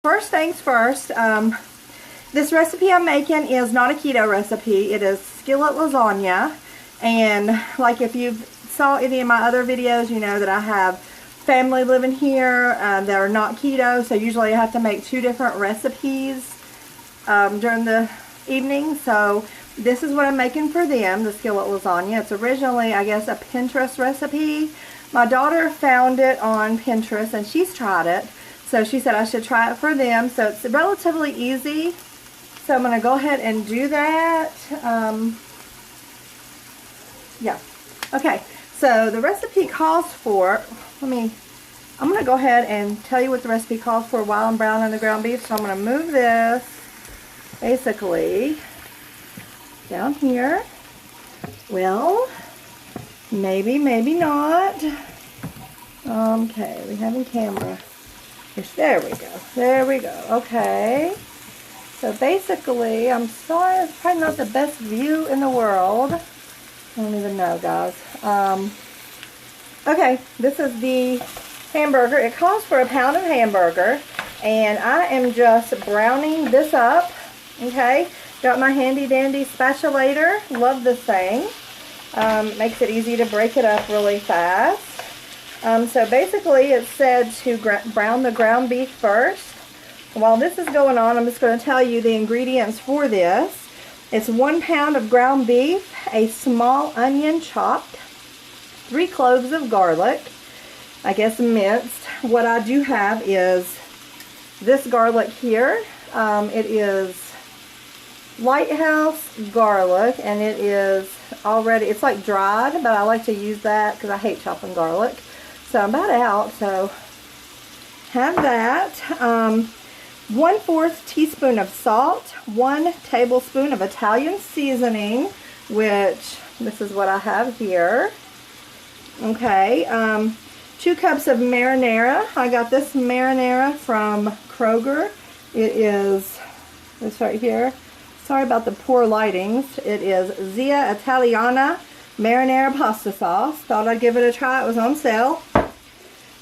First things first, this recipe I'm making is not a keto recipe. It is skillet lasagna. And like if you've saw any of my other videos, you know that I have family living here that are not keto. So usually I have to make 2 different recipes during the evening. So this is what I'm making for them, the skillet lasagna. It's originally, I guess, a Pinterest recipe. My daughter found it on Pinterest and she's tried it. So she said I should try it for them. So it's relatively easy. So I'm going to go ahead and do that. Yeah. Okay. So the recipe calls for, I'm going to go ahead and tell you what the recipe calls for while I'm browning the ground beef. So I'm going to move this basically down here. Well, maybe, maybe not. Okay, we have a camera. There we go. There we go. Okay. So basically, I'm sorry, it's probably not the best view in the world. I don't even know, guys. Okay, this is the hamburger. It calls for a pound of hamburger. And I am just browning this up. Okay. Got my handy dandy spatulator. Love this thing. Makes it easy to break it up really fast. So basically it said to brown the ground beef first. While this is going on, I'm just going to tell you the ingredients for this. It's 1 pound of ground beef, a small onion chopped, 3 cloves of garlic, I guess minced. What I do have is this garlic here. It is Lighthouse garlic, and it is already, it's like dried, but I like to use that because I hate chopping garlic. So I'm about out, so have that. 1/4 teaspoon of salt, 1 tablespoon of Italian seasoning, which this is what I have here. Okay, 2 cups of marinara. I got this marinara from Kroger. It is this right here. Sorry about the poor lightings. It is Zia Italiana marinara pasta sauce. Thought I'd give it a try. It was on sale.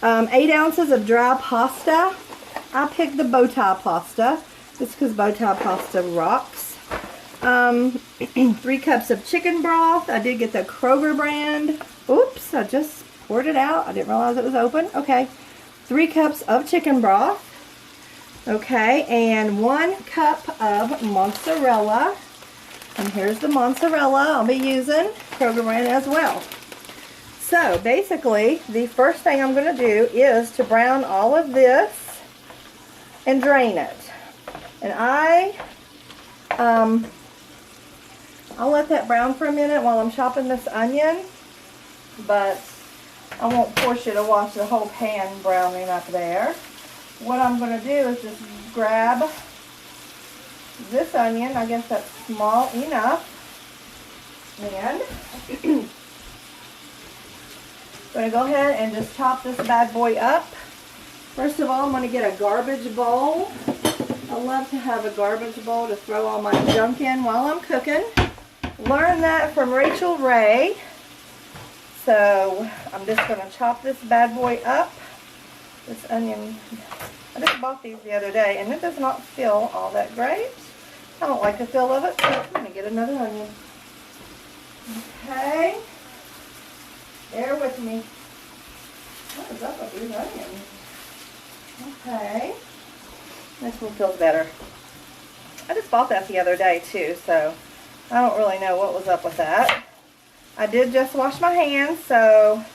8 ounces of dry pasta. I picked the bow tie pasta just because bow tie pasta rocks. 3 cups of chicken broth. I did get the Kroger brand. Oops, I just poured it out. I didn't realize it was open. Okay. 3 cups of chicken broth. Okay, and 1 cup of mozzarella. And here's the mozzarella I'll be using. Kroger brand as well. So basically, the first thing I'm going to do is to brown all of this and drain it. And I'll let that brown for a minute while I'm chopping this onion, but I won't force you to watch the whole pan browning up there. What I'm going to do is just grab this onion. I guess that's small enough. And I'm going to go ahead and just chop this bad boy up. First of all, I'm going to get a garbage bowl. I love to have a garbage bowl to throw all my junk in while I'm cooking. Learned that from Rachel Ray. So I'm just going to chop this bad boy up. This onion, I just bought these the other day and it does not feel all that great. I don't like the feel of it, so I'm going to get another onion. Okay. Bear with me. What is up with these onions? Okay. This one feels better. I just bought that the other day too, so I don't really know what was up with that. I did just wash my hands, so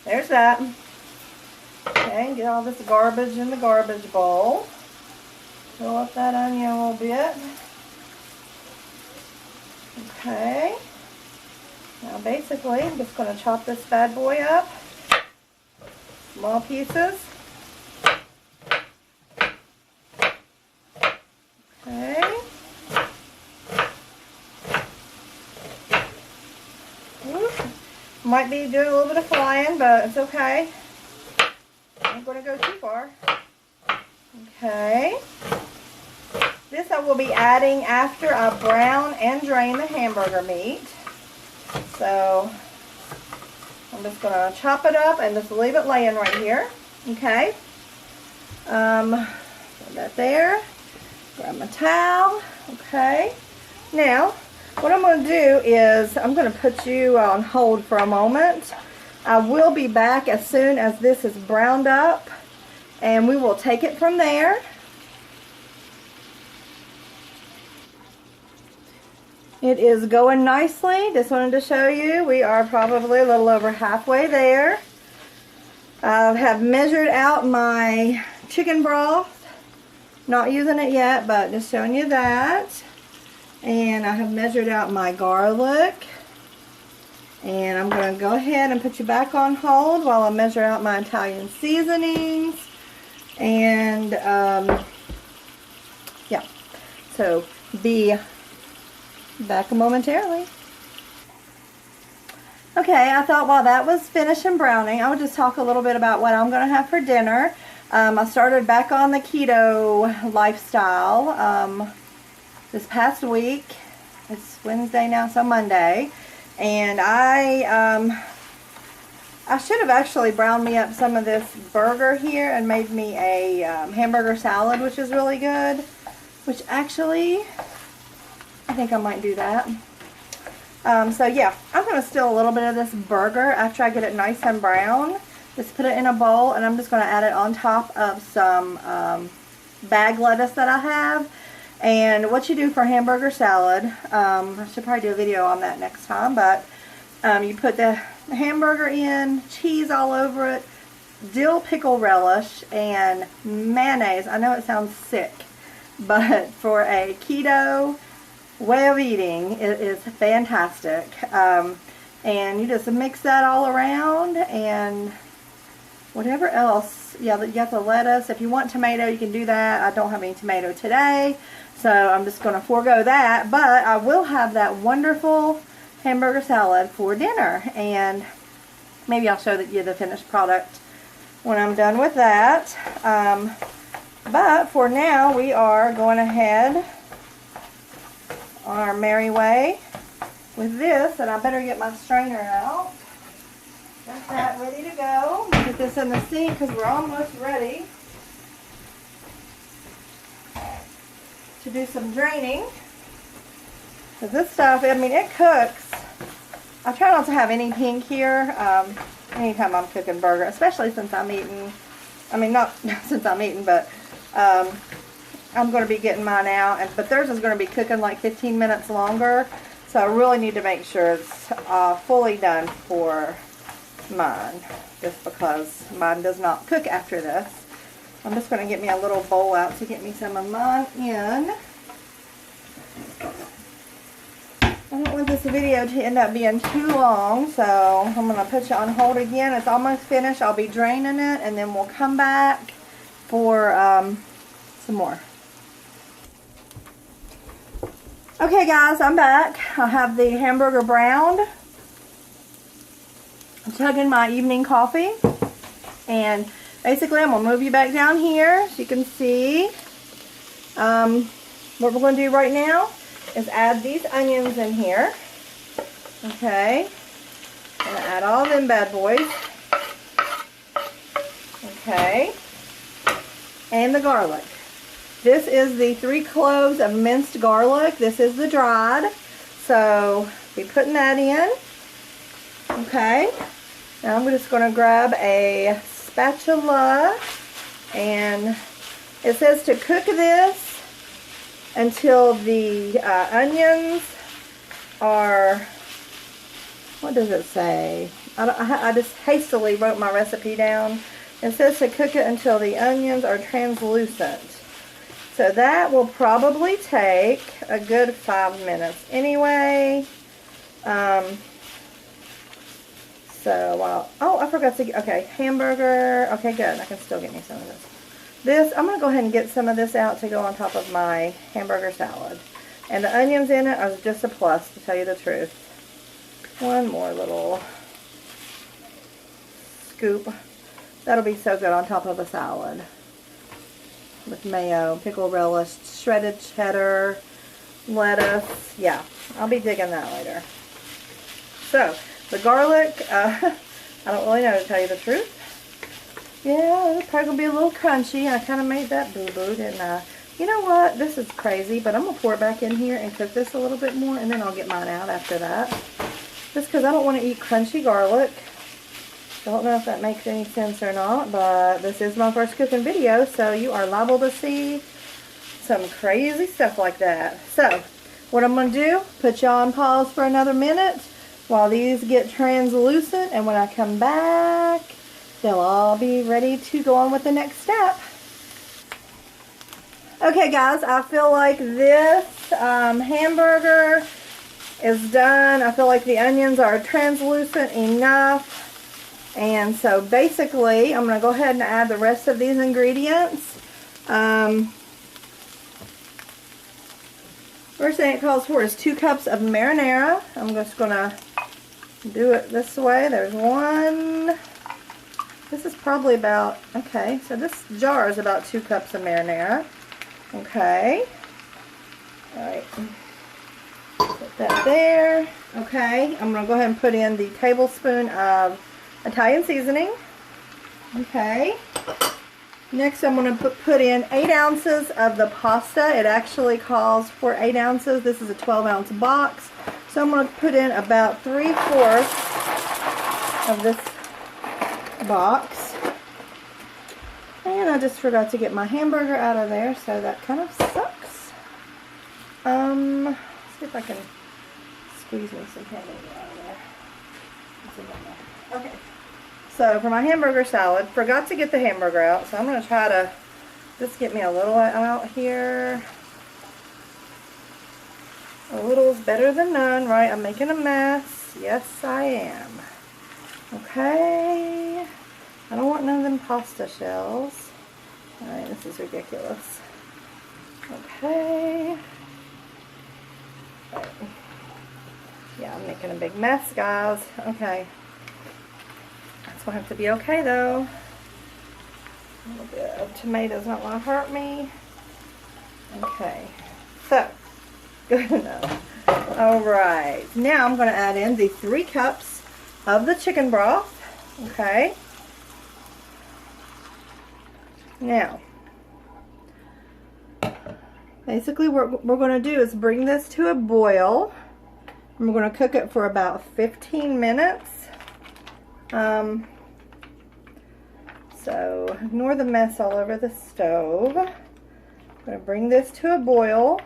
there's that. Okay, get all this garbage in the garbage bowl. Fill up that onion a little bit. Okay. Now basically, I'm just going to chop this bad boy up. Small pieces. Okay. Might be doing a little bit of flying, but it's okay. I'm going to go too far. Okay. This I will be adding after I brown and drain the hamburger meat. So I'm just going to chop it up and just leave it laying right here. Okay. Put that there. Grab my towel. Okay. Now, what I'm going to do is I'm going to put you on hold for a moment. I will be back as soon as this is browned up, and we will take it from there. It is going nicely. Just wanted to show you. We are probably a little over halfway there. I have measured out my chicken broth. Not using it yet, but just showing you that. And I have measured out my garlic. And I'm going to go ahead and put you back on hold while I measure out my Italian seasonings. And, yeah. So, be back momentarily. Okay, I thought while that was finishing browning, I would just talk a little bit about what I'm going to have for dinner. I started back on the keto lifestyle this past week. It's Wednesday now, so Monday. And I should have actually browned me up some of this burger here and made me a hamburger salad, which is really good. Which actually, I think I might do that. So yeah, I'm going to steal a little bit of this burger after I get it nice and brown. Just put it in a bowl, and I'm just going to add it on top of some bag lettuce that I have. And what you do for hamburger salad, I should probably do a video on that next time, but you put the hamburger in, cheese all over it, dill pickle relish, and mayonnaise. I know it sounds sick, but for a keto way of eating, it is fantastic. And you just mix that all around, and whatever else, yeah, you got the lettuce. If you want tomato, you can do that. I don't have any tomato today, so I'm just going to forego that. But I will have that wonderful hamburger salad for dinner, and maybe I'll show you the finished product when I'm done with that. But for now, we are going ahead on our merry way with this, and I better get my strainer out. Got that ready to go. Put this in the sink because we're almost ready to do some draining. Because this stuff, I mean, it cooks. I try not to have any pink here anytime I'm cooking burger, especially since I'm eating, I mean, not since I'm eating, but I'm going to be getting mine out. But theirs is going to be cooking like 15 minutes longer. So I really need to make sure it's fully done for mine, just because mine does not cook after this. I'm just going to get me a little bowl out to get me some of mine in. I don't want this video to end up being too long, so I'm going to put you on hold again. It's almost finished. I'll be draining it, and then we'll come back for some more. Okay guys, I'm back. I have the hamburger browned. I'm chugging my evening coffee, and basically I'm going to move you back down here so you can see. What we're going to do right now is add these onions in here. Okay. I'm going to add all them bad boys. Okay. And the garlic. This is the 3 cloves of minced garlic. This is the dried. So, be putting that in. Okay. Now I'm just going to grab a spatula, and it says to cook this until the onions are, what does it say? I just hastily wrote my recipe down. It says to cook it until the onions are translucent. So that will probably take a good 5 minutes anyway. Oh, I forgot to get, okay, hamburger. Okay, good. I can still get me some of this. I'm going to go ahead and get some of this out to go on top of my hamburger salad. And the onions in it are just a plus, to tell you the truth. One more little scoop. That'll be so good on top of a salad. With mayo, pickle relish, shredded cheddar, lettuce. Yeah, I'll be digging that later. So, the garlic, I don't really know, to tell you the truth. Yeah, it's probably going to be a little crunchy. I kind of made that boo-boo, didn't I? You know what? This is crazy, but I'm going to pour it back in here and cook this a little bit more, and then I'll get mine out after that. Just because I don't want to eat crunchy garlic. Don't know if that makes any sense or not, but this is my first cooking video, so you are liable to see some crazy stuff like that. So, what I'm going to do, put y'all on pause for another minute while these get translucent, and when I come back, they'll all be ready to go on with the next step. Okay guys, I feel like this hamburger is done. I feel like the onions are translucent enough. And so basically, I'm going to go ahead and add the rest of these ingredients. First thing it calls for is 2 cups of marinara. I'm just going to do it this way. There's one. This is probably about, okay, so this jar is about 2 cups of marinara. Okay. Alright. Put that there. Okay, I'm going to go ahead and put in the tablespoon of Italian seasoning. Okay. Next I'm going to put in 8 ounces of the pasta. It actually calls for 8 ounces. This is a 12-ounce box. So I'm going to put in about 3/4 of this box. And I just forgot to get my hamburger out of there, so that kind of sucks. Let's see if I can squeeze me some hamburger out of there. Okay. So for my hamburger salad, forgot to get the hamburger out, so I'm going to try to just get me a little out here. A little is better than none, right? I'm making a mess. Yes, I am. Okay. I don't want none of them pasta shells. Alright, this is ridiculous. Okay. Right. Yeah, I'm making a big mess, guys. Okay. That's going to have to be okay, though. A little bit of tomatoes not going to hurt me. Okay. So, good enough. Alright. Now I'm going to add in the 3 cups of the chicken broth. Okay. Now, basically what we're going to do is bring this to a boil. And we're going to cook it for about 15 minutes. So ignore the mess all over the stove. I'm going to bring this to a boil.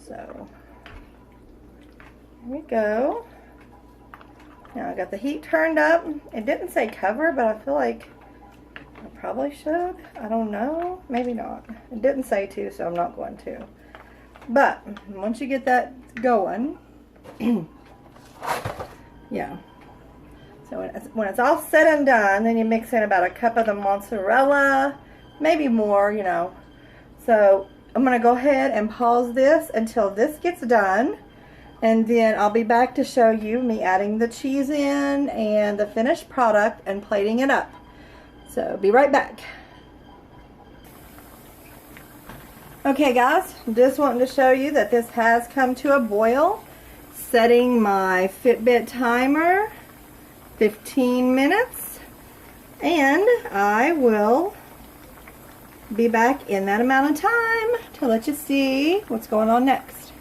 So here we go. Now I got the heat turned up. It didn't say cover, but I feel like I probably should. I don't know. Maybe not. It didn't say to, so I'm not going to. But once you get that going, yeah. So when it's all said and done, then you mix in about a cup of the mozzarella, maybe more, you know. So I'm going to go ahead and pause this until this gets done. And then I'll be back to show you me adding the cheese in and the finished product and plating it up. So be right back. Okay guys, just wanting to show you that this has come to a boil. Setting my Fitbit timer, 15 minutes. And I will be back in that amount of time to let you see what's going on next.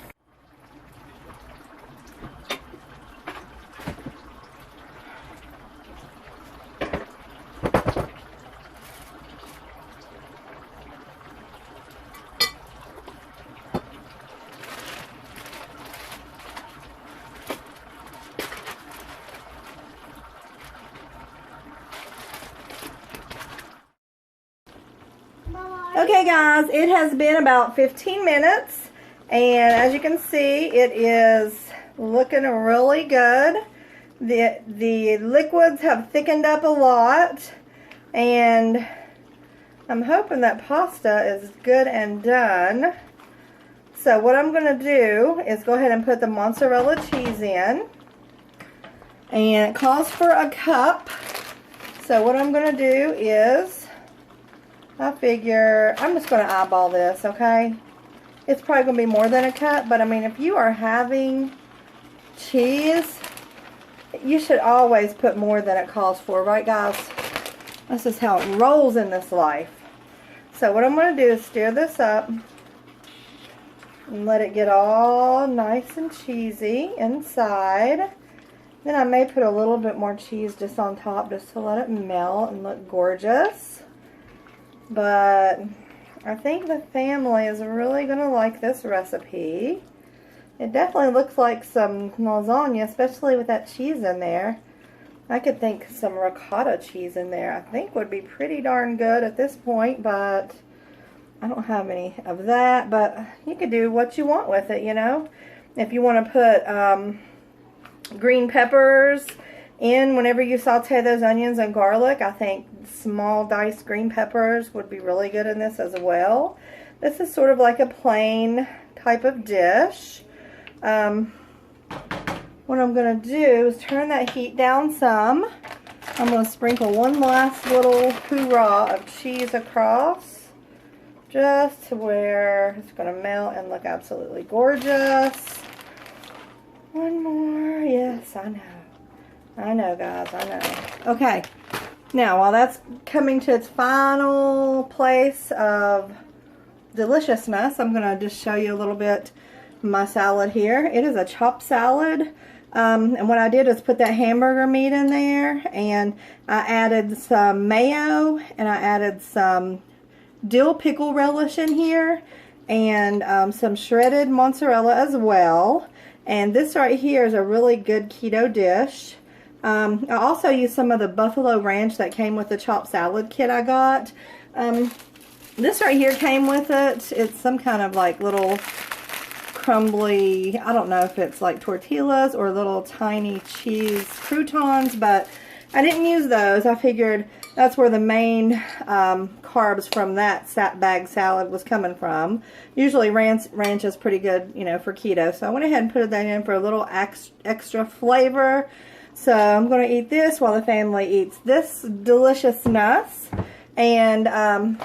Okay guys, it has been about 15 minutes and as you can see it is looking really good. The liquids have thickened up a lot and I'm hoping that pasta is good and done. So what I'm going to do is go ahead and put the mozzarella cheese in, and it calls for a cup. So what I'm going to do is, I figure I'm just going to eyeball this, okay? It's probably going to be more than a cup, but I mean, if you are having cheese You should always put more than it calls for, right guys? This is how it rolls in this life. So what I'm going to do is stir this up and let it get all nice and cheesy inside. Then I may put a little bit more cheese just on top just to let it melt and look gorgeous. But I think the family is really going to like this recipe. It definitely looks like some lasagna, especially with that cheese in there. I could think some ricotta cheese in there, I think would be pretty darn good at this point, but I don't have any of that. But you could do what you want with it, you know. If you want to put green peppers in whenever you saute those onions and garlic, I think small diced green peppers would be really good in this as well. This is sort of like a plain type of dish. What I'm going to do is turn that heat down some. I'm going to sprinkle one last little hoorah of cheese across, just to where it's going to melt and look absolutely gorgeous. One more. Yes, I know. I know, guys. I know. Okay. Now, while that's coming to its final place of deliciousness, I'm going to just show you a little bit of my salad here. It is a chopped salad. And what I did is put that hamburger meat in there, and I added some mayo, and I added some dill pickle relish in here, and some shredded mozzarella as well. And this right here is a really good keto dish. I also used some of the buffalo ranch that came with the chopped salad kit I got. This right here came with it. It's some kind of like little crumbly, I don't know if it's like tortillas or little tiny cheese croutons, but I didn't use those. I figured that's where the main carbs from that bag salad was coming from. Usually ranch is pretty good, you know, for keto. So I went ahead and put that in for a little extra flavor. So I'm going to eat this while the family eats this deliciousness. And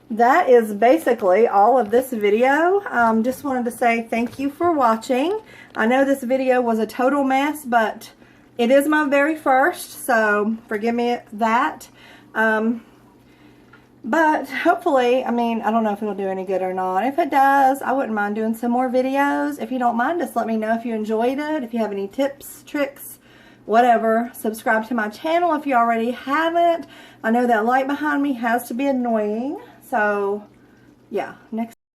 that is basically all of this video. Just wanted to say thank you for watching. I know this video was a total mess, but it is my very first, so forgive me that. But hopefully, I mean, I don't know if it'll do any good or not. If it does, I wouldn't mind doing some more videos. If you don't mind, just let me know if you enjoyed it. If you have any tips, tricks, whatever. Subscribe to my channel if you already haven't. I know that light behind me has to be annoying. So, yeah, next